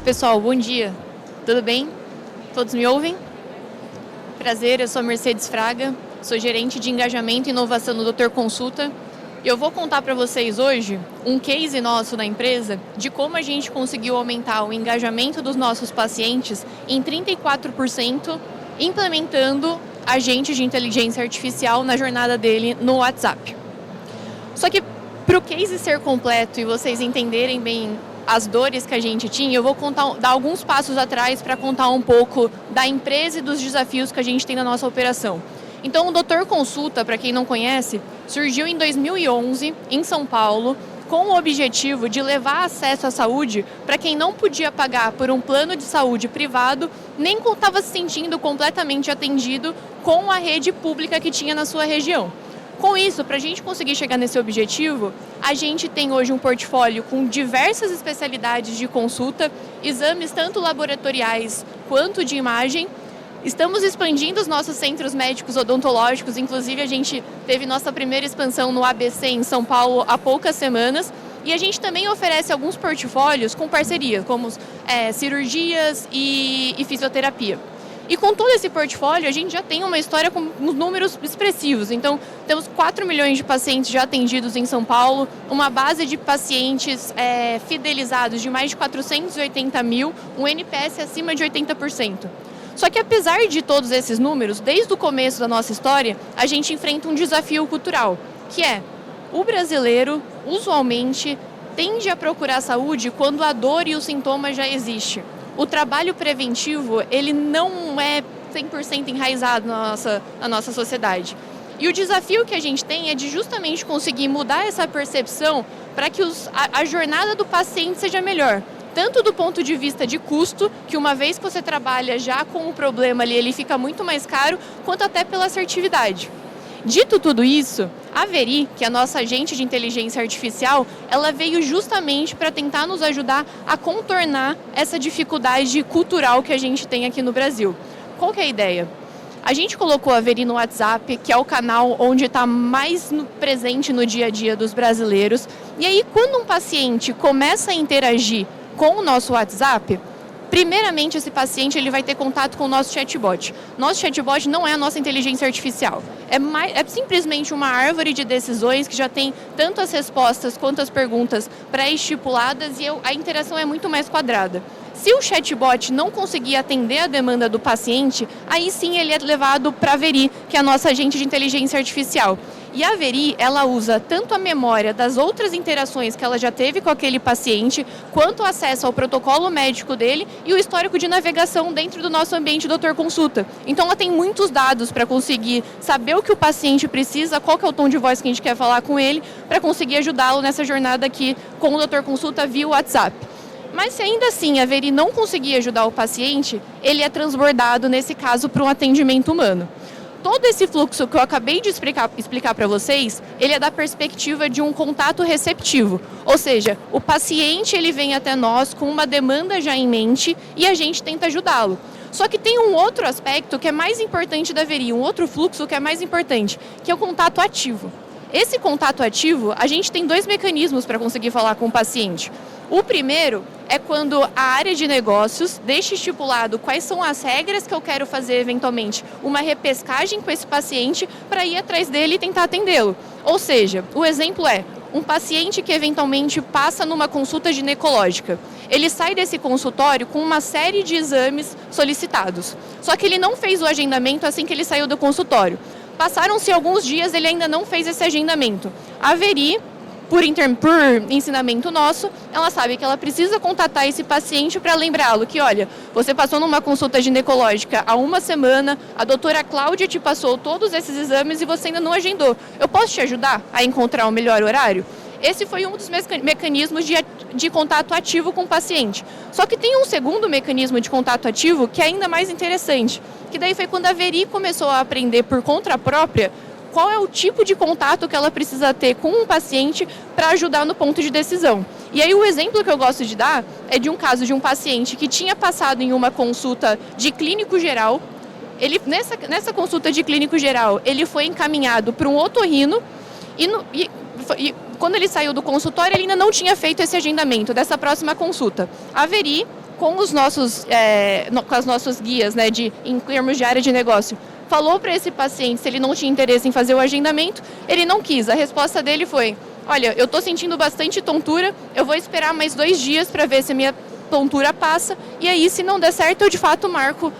pessoal, bom dia. Tudo bem? Todos me ouvem? Prazer, eu sou Mercedes Fraga, sou gerente de engajamento e inovação no Doutor Consulta. E eu vou contar para vocês hoje um case nosso na empresa de como a gente conseguiu aumentar o engajamento dos nossos pacientes em 34%, implementando agentes de inteligência artificial na jornada dele no WhatsApp. Só que para o case ser completo e vocês entenderem bem as dores que a gente tinha, eu vou dar alguns passos atrás para contar um pouco da empresa e dos desafios que a gente tem na nossa operação. Então, o Doutor Consulta, para quem não conhece, surgiu em 2011, em São Paulo, com o objetivo de levar acesso à saúde para quem não podia pagar por um plano de saúde privado, nem estava se sentindo completamente atendido com a rede pública que tinha na sua região. Com isso, para a gente conseguir chegar nesse objetivo, a gente tem hoje um portfólio com diversas especialidades de consulta, exames tanto laboratoriais quanto de imagem. Estamos expandindo os nossos centros médicos odontológicos, inclusive a gente teve nossa primeira expansão no ABC em São Paulo há poucas semanas. E a gente também oferece alguns portfólios com parcerias, como cirurgias e fisioterapia. E com todo esse portfólio, a gente já tem uma história com números expressivos. Então, temos 4 milhões de pacientes já atendidos em São Paulo, uma base de pacientes fidelizados de mais de 480 mil, um NPS acima de 80%. Só que apesar de todos esses números, desde o começo da nossa história, a gente enfrenta um desafio cultural, que é o brasileiro, usualmente, tende a procurar saúde quando a dor e o sintoma já existem. O trabalho preventivo, ele não é 100% enraizado na nossa sociedade. E o desafio que a gente tem é de justamente conseguir mudar essa percepção para que a jornada do paciente seja melhor. Tanto do ponto de vista de custo, que uma vez que você trabalha já com o problema ali, ele fica muito mais caro, quanto até pela assertividade. Dito tudo isso, a Veri, que é a nossa agente de inteligência artificial, ela veio justamente para tentar nos ajudar a contornar essa dificuldade cultural que a gente tem aqui no Brasil. Qual que é a ideia? A gente colocou a Veri no WhatsApp, que é o canal onde está mais presente no dia a dia dos brasileiros. E aí, quando um paciente começa a interagir com o nosso WhatsApp, primeiramente esse paciente ele vai ter contato com o nosso chatbot. Nosso chatbot não é a nossa inteligência artificial. É simplesmente uma árvore de decisões que já tem tanto as respostas quanto as perguntas pré-estipuladas e a interação é muito mais quadrada. Se o chatbot não conseguir atender a demanda do paciente, aí sim ele é levado para a Veri, que é a nossa agente de inteligência artificial. E a Veri, ela usa tanto a memória das outras interações que ela já teve com aquele paciente, quanto o acesso ao protocolo médico dele e o histórico de navegação dentro do nosso ambiente Doutor Consulta. Então ela tem muitos dados para conseguir saber o que o paciente precisa, qual que é o tom de voz que a gente quer falar com ele, para conseguir ajudá-lo nessa jornada aqui com o Doutor Consulta via WhatsApp. Mas se ainda assim a Veri não conseguir ajudar o paciente, ele é transbordado, nesse caso, para um atendimento humano. Todo esse fluxo que eu acabei de explicar para vocês, ele é da perspectiva de um contato receptivo. Ou seja, o paciente ele vem até nós com uma demanda já em mente e a gente tenta ajudá-lo. Só que tem um outro aspecto que é mais importante da Veri, um outro fluxo que é mais importante, que é o contato ativo. Esse contato ativo, a gente tem 2 mecanismos para conseguir falar com o paciente. O primeiro é quando a área de negócios deixa estipulado quais são as regras que eu quero fazer eventualmente uma repescagem com esse paciente para ir atrás dele e tentar atendê-lo. Ou seja, o exemplo é um paciente que eventualmente passa numa consulta ginecológica. Ele sai desse consultório com uma série de exames solicitados. Só que ele não fez o agendamento assim que ele saiu do consultório. Passaram-se alguns dias, ele ainda não fez esse agendamento. A Veri, por ensinamento nosso, ela sabe que ela precisa contatar esse paciente para lembrá-lo que, olha, você passou numa consulta ginecológica há uma semana, a doutora Cláudia te passou todos esses exames e você ainda não agendou. Eu posso te ajudar a encontrar o melhor horário? Esse foi um dos mecanismos de contato ativo com o paciente. Só que tem um segundo mecanismo de contato ativo que é ainda mais interessante, que daí foi quando a Veri começou a aprender por conta própria qual é o tipo de contato que ela precisa ter com um paciente para ajudar no ponto de decisão. E aí o exemplo que eu gosto de dar é de um caso de um paciente que tinha passado em uma consulta de clínico geral. Nessa consulta de clínico geral, ele foi encaminhado para um otorrino e quando ele saiu do consultório, ele ainda não tinha feito esse agendamento dessa próxima consulta. A Veri com com as nossos guias, né, em termos de área de negócio, falou para esse paciente se ele não tinha interesse em fazer o agendamento, ele não quis. A resposta dele foi: olha, eu estou sentindo bastante tontura, eu vou esperar mais 2 dias para ver se a minha tontura passa, e aí, se não der certo, eu de fato marco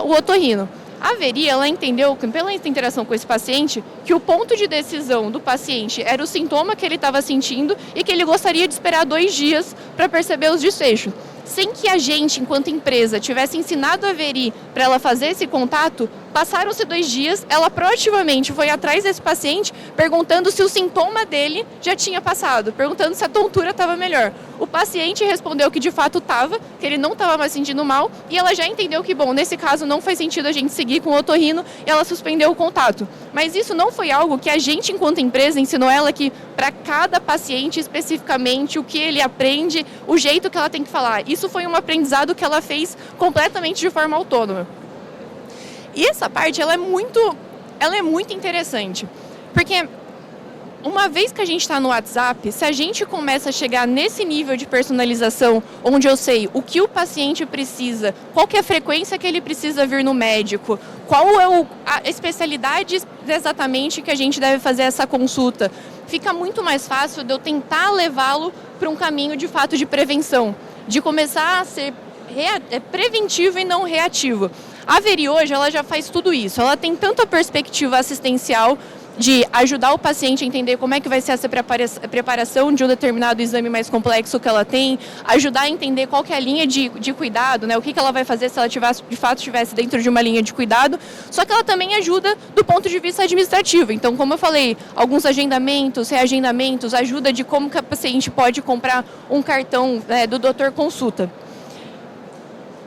o otorrino. A Veri, ela entendeu, pela interação com esse paciente, que o ponto de decisão do paciente era o sintoma que ele estava sentindo e que ele gostaria de esperar 2 dias para perceber os desfechos. Sem que a gente, enquanto empresa, tivesse ensinado a Veri para ela fazer esse contato, passaram-se 2 dias, ela proativamente foi atrás desse paciente, perguntando se o sintoma dele já tinha passado, perguntando se a tontura estava melhor. O paciente respondeu que de fato estava, que ele não estava mais sentindo mal, e ela já entendeu que, bom, nesse caso não faz sentido a gente seguir com o otorrino, e ela suspendeu o contato. Mas isso não foi algo que a gente, enquanto empresa, ensinou ela que para cada paciente especificamente o que ele aprende, o jeito que ela tem que falar. Isso foi um aprendizado que ela fez completamente de forma autônoma. E essa parte, ela é muito interessante, porque uma vez que a gente está no WhatsApp, se a gente começa a chegar nesse nível de personalização, onde eu sei o que o paciente precisa, qual que é a frequência que ele precisa vir no médico, qual é a especialidade exatamente que a gente deve fazer essa consulta, fica muito mais fácil de eu tentar levá-lo para um caminho de fato de prevenção, de começar a ser preventivo e não reativo. A Veri hoje, ela já faz tudo isso. Ela tem tanto a perspectiva assistencial de ajudar o paciente a entender como é que vai ser essa preparação de um determinado exame mais complexo que ela tem, ajudar a entender qual que é a linha de cuidado, né? O que ela vai fazer se ela de fato estivesse dentro de uma linha de cuidado, só que ela também ajuda do ponto de vista administrativo. Então, como eu falei, alguns agendamentos, reagendamentos, ajuda de como que a paciente pode comprar um cartão do Doutor Consulta.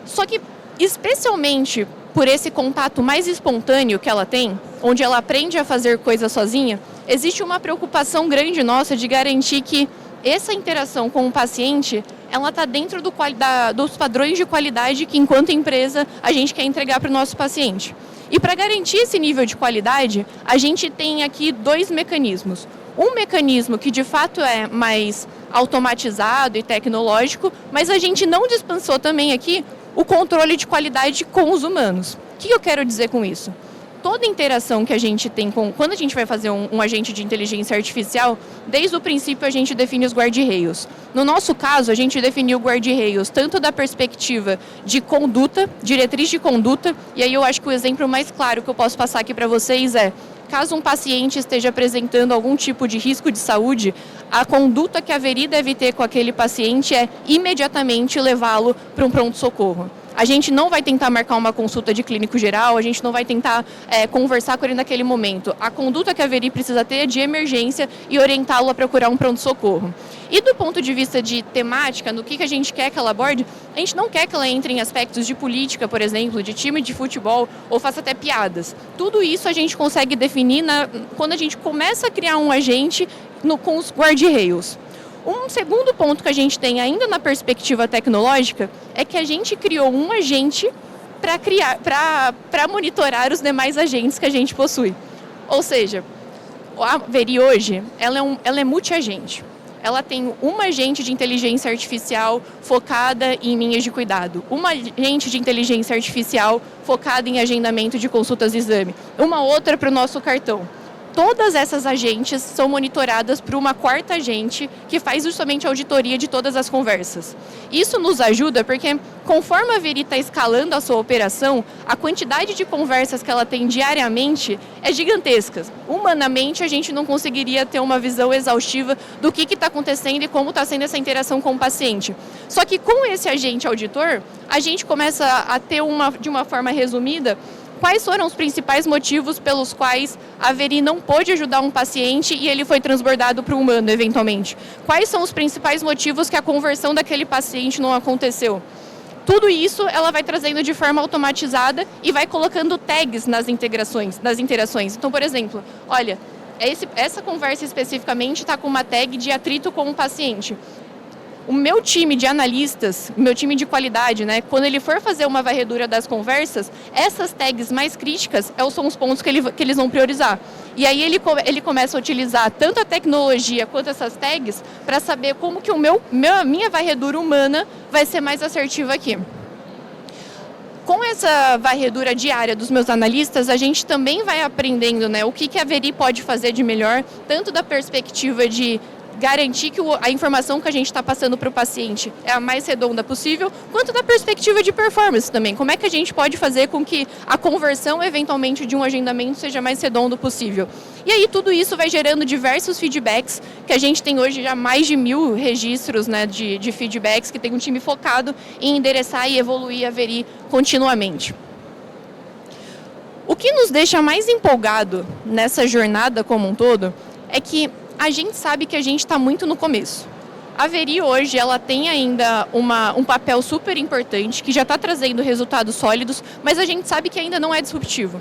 Só que, especialmente por esse contato mais espontâneo que ela tem, onde ela aprende a fazer coisas sozinha, existe uma preocupação grande nossa de garantir que essa interação com o paciente, ela está dentro dos padrões de qualidade que, enquanto empresa, a gente quer entregar para o nosso paciente. E para garantir esse nível de qualidade, a gente tem aqui 2 mecanismos. Um mecanismo que de fato é mais automatizado e tecnológico, mas a gente não dispensou também aqui o controle de qualidade com os humanos. O que eu quero dizer com isso? Toda interação que a gente tem quando a gente vai fazer um agente de inteligência artificial, desde o princípio a gente define os guarda-reios. No nosso caso, a gente definiu guarda-reios tanto da perspectiva de conduta, diretriz de conduta, e aí eu acho que o exemplo mais claro que eu posso passar aqui para vocês é: caso um paciente esteja apresentando algum tipo de risco de saúde, a conduta que a Veri deve ter com aquele paciente é imediatamente levá-lo para um pronto-socorro. A gente não vai tentar marcar uma consulta de clínico geral, a gente não vai tentar conversar com ele naquele momento. A conduta que a Veri precisa ter é de emergência e orientá-lo a procurar um pronto-socorro. E do ponto de vista de temática, no que a gente quer que ela aborde, a gente não quer que ela entre em aspectos de política, por exemplo, de time de futebol, ou faça até piadas. Tudo isso a gente consegue definir quando a gente começa a criar um agente com os guarda-reios. Um segundo ponto que a gente tem ainda na perspectiva tecnológica é que a gente criou um agente para monitorar os demais agentes que a gente possui. Ou seja, a Veri hoje, ela é multi-agente. Ela tem uma agente de inteligência artificial focada em linhas de cuidado, uma agente de inteligência artificial focada em agendamento de consultas de exame, uma outra para o nosso cartão. Todas essas agentes são monitoradas por uma 4ª agente que faz justamente a auditoria de todas as conversas. Isso nos ajuda porque, conforme a Veri está escalando a sua operação, a quantidade de conversas que ela tem diariamente é gigantesca. Humanamente, a gente não conseguiria ter uma visão exaustiva do que está acontecendo e como está sendo essa interação com o paciente. Só que com esse agente auditor, a gente começa a ter, de uma forma resumida, quais foram os principais motivos pelos quais a Veri não pôde ajudar um paciente e ele foi transbordado para o humano, eventualmente? Quais são os principais motivos que a conversão daquele paciente não aconteceu? Tudo isso ela vai trazendo de forma automatizada e vai colocando tags nas interações. Então, por exemplo, olha, essa conversa especificamente está com uma tag de atrito com o paciente. o meu time de analistas, o meu time de qualidade, né, quando ele for fazer uma varredura das conversas, essas tags mais críticas são os pontos que eles vão priorizar. E aí ele começa a utilizar tanto a tecnologia quanto essas tags para saber como que a minha varredura humana vai ser mais assertiva aqui. Com essa varredura diária dos meus analistas, a gente também vai aprendendo, né, o que a Veri pode fazer de melhor, tanto da perspectiva de garantir que a informação que a gente está passando para o paciente é a mais redonda possível, quanto da perspectiva de performance também. Como é que a gente pode fazer com que a conversão, eventualmente, de um agendamento seja mais redondo possível. E aí tudo isso vai gerando diversos feedbacks, que a gente tem hoje já mais de 1000 registros, né, de feedbacks, que tem um time focado em endereçar e evoluir a Veri continuamente. O que nos deixa mais empolgado nessa jornada como um todo é que a gente sabe que a gente está muito no começo. A Veri hoje ela tem ainda um papel super importante, que já está trazendo resultados sólidos, mas a gente sabe que ainda não é disruptivo.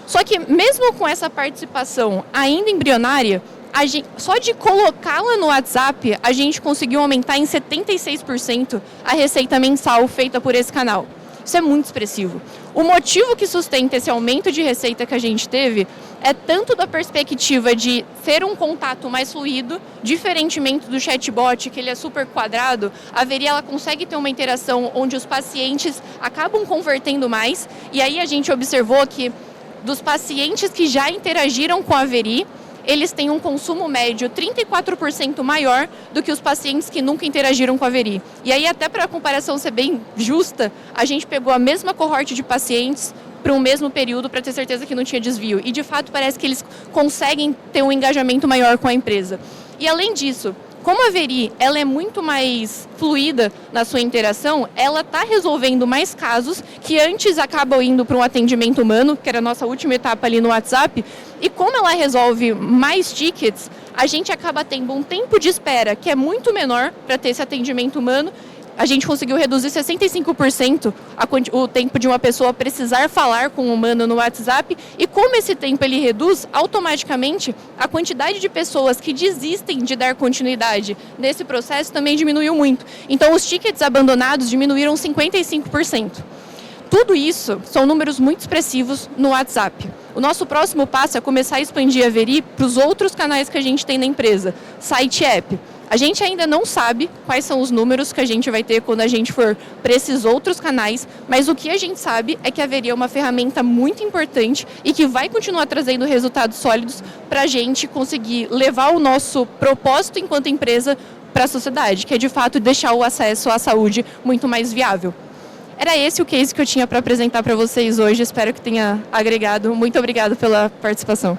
Só que mesmo com essa participação ainda embrionária, só de colocá-la no WhatsApp, a gente conseguiu aumentar em 76% a receita mensal feita por esse canal. Isso é muito expressivo. O motivo que sustenta esse aumento de receita que a gente teve é tanto da perspectiva de ser um contato mais fluido, diferentemente do chatbot, que ele é super quadrado, a Veri ela consegue ter uma interação onde os pacientes acabam convertendo mais, e aí a gente observou que dos pacientes que já interagiram com a Veri, eles têm um consumo médio 34% maior do que os pacientes que nunca interagiram com a Veri. E aí, até para a comparação ser bem justa, a gente pegou a mesma cohorte de pacientes para um mesmo período para ter certeza que não tinha desvio. E, de fato, parece que eles conseguem ter um engajamento maior com a empresa. E, além disso, como a Veri ela é muito mais fluida na sua interação, ela está resolvendo mais casos que antes acabam indo para um atendimento humano, que era a nossa última etapa ali no WhatsApp, e como ela resolve mais tickets, a gente acaba tendo um tempo de espera que é muito menor para ter esse atendimento humano. A gente conseguiu reduzir 65% o tempo de uma pessoa precisar falar com um humano no WhatsApp, e como esse tempo ele reduz, automaticamente a quantidade de pessoas que desistem de dar continuidade nesse processo também diminuiu muito. Então os tickets abandonados diminuíram 55%. Tudo isso são números muito expressivos no WhatsApp. O nosso próximo passo é começar a expandir a Veri para os outros canais que a gente tem na empresa, site e app. A gente ainda não sabe quais são os números que a gente vai ter quando a gente for para esses outros canais, mas o que a gente sabe é que a Veri é uma ferramenta muito importante e que vai continuar trazendo resultados sólidos para a gente conseguir levar o nosso propósito enquanto empresa para a sociedade, que é de fato deixar o acesso à saúde muito mais viável. Era esse o case que eu tinha para apresentar para vocês hoje, espero que tenha agregado. Muito obrigada pela participação.